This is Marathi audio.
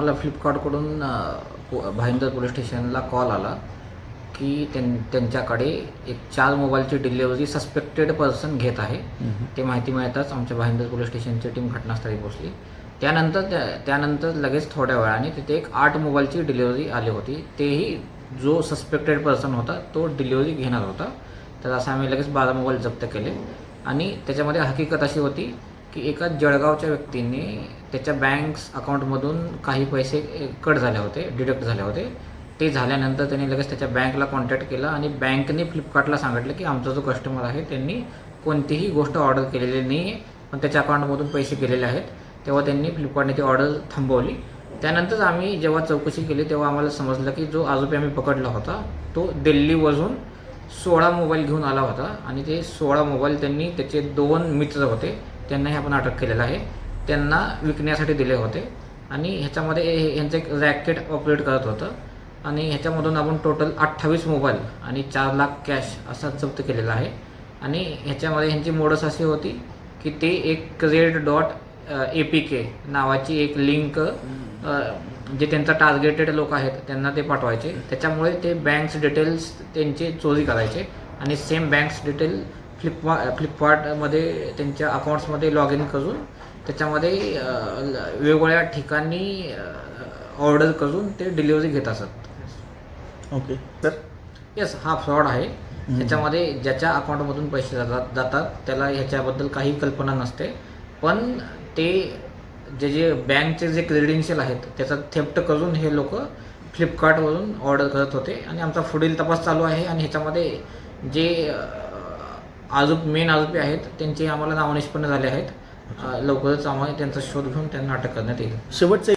आम्हाला फ्लिपकार्टकडून भाईंदर पोलीस स्टेशनला कॉल आला की त्यांच्याकडे एक 4 मोबाईलची डिलिव्हरी सस्पेक्टेड पर्सन घेत आहे. ते माहिती मिळताच आमच्या भाईंदर पोलीस स्टेशनची टीम घटनास्थळी पोहोचली. त्यानंतर लगेच थोड्या वेळाने तिथे एक 8 मोबाईलची डिलिव्हरी आली होती. तेही जो सस्पेक्टेड पर्सन होता तो डिलिव्हरी घेणार होता. तर असं आम्ही लगेच 12 मोबाईल जप्त केले. आणि त्याच्यामध्ये हकीकत अशी होती की एका जळगावच्या व्यक्तीने त्याच्या बँक्स अकाउंटमधून काही पैसे कट झाले होते, डिडक्ट झाले होते. ते झाल्यानंतर त्यांनी लगेच त्याच्या बँकला कॉन्टॅक्ट केला आणि बँकने फ्लिपकार्टला सांगितलं की आमचा जो कस्टमर आहे त्यांनी कोणतीही गोष्ट ऑर्डर केलेली नाही आहे, पण त्याच्या अकाउंटमधून पैसे गेलेले आहेत. तेव्हा त्यांनी फ्लिपकार्टने ती ऑर्डर थांबवली. त्यानंतर आम्ही जेव्हा चौकशी केली तेव्हा आम्हाला समजलं की जो आरोपी आम्ही पकडला होता तो दिल्लीवरून 16 मोबाईल घेऊन आला होता आणि ते 16 मोबाईल त्यांनी त्याचे 2 मित्र होते त्यांनाही आपण अटक केलेलं आहे. त्यांना विकण्यासाठी दिले होते आणि ह्याच्यामध्ये ह्यांचं एक रॅकेट ऑपरेट करत होतं आणि ह्याच्यामधून आपण टोटल 28 मोबाईल आणि 4 लाख कॅश असा जप्त केलेला आहे. आणि ह्याच्यामध्ये ह्यांची मोडस अशी होती की ते एक create.apk नावाची एक लिंक जे त्यांचा टार्गेटेड लोक आहेत त्यांना ते पाठवायचे. त्याच्यामुळे ते बँक्स डिटेल्स त्यांचे चोरी करायचे आणि सेम बँक्स डिटेल फ्लिपकार्टमध्ये त्यांच्या अकाउंट्समध्ये लॉग इन करून त्याच्यामध्ये वेगवेगळ्या ठिकाणी ऑर्डर करून ते डिलिव्हरी घेत असत. ओके तर येस, हा फ्रॉड आहे. ह्याच्यामध्ये ज्याच्या अकाउंटमधून पैसे जातात त्याला ह्याच्याबद्दल काही कल्पना नसते, पण ते जे बँकचे जे क्रेडेन्शियल आहेत त्याचा थेफ्ट करून हे लोक फ्लिपकार्टवरून ऑर्डर करत होते. आणि आमचा पुढील तपास चालू आहे आणि ह्याच्यामध्ये जे मेन आरोपी आहेत त्यांचे आम्हाला नाव निष्पन्न झाले आहेत. लवकरच आम्हाला त्यांचा शोध घेऊन त्यांना अटक करण्यात येईल. शेवटचं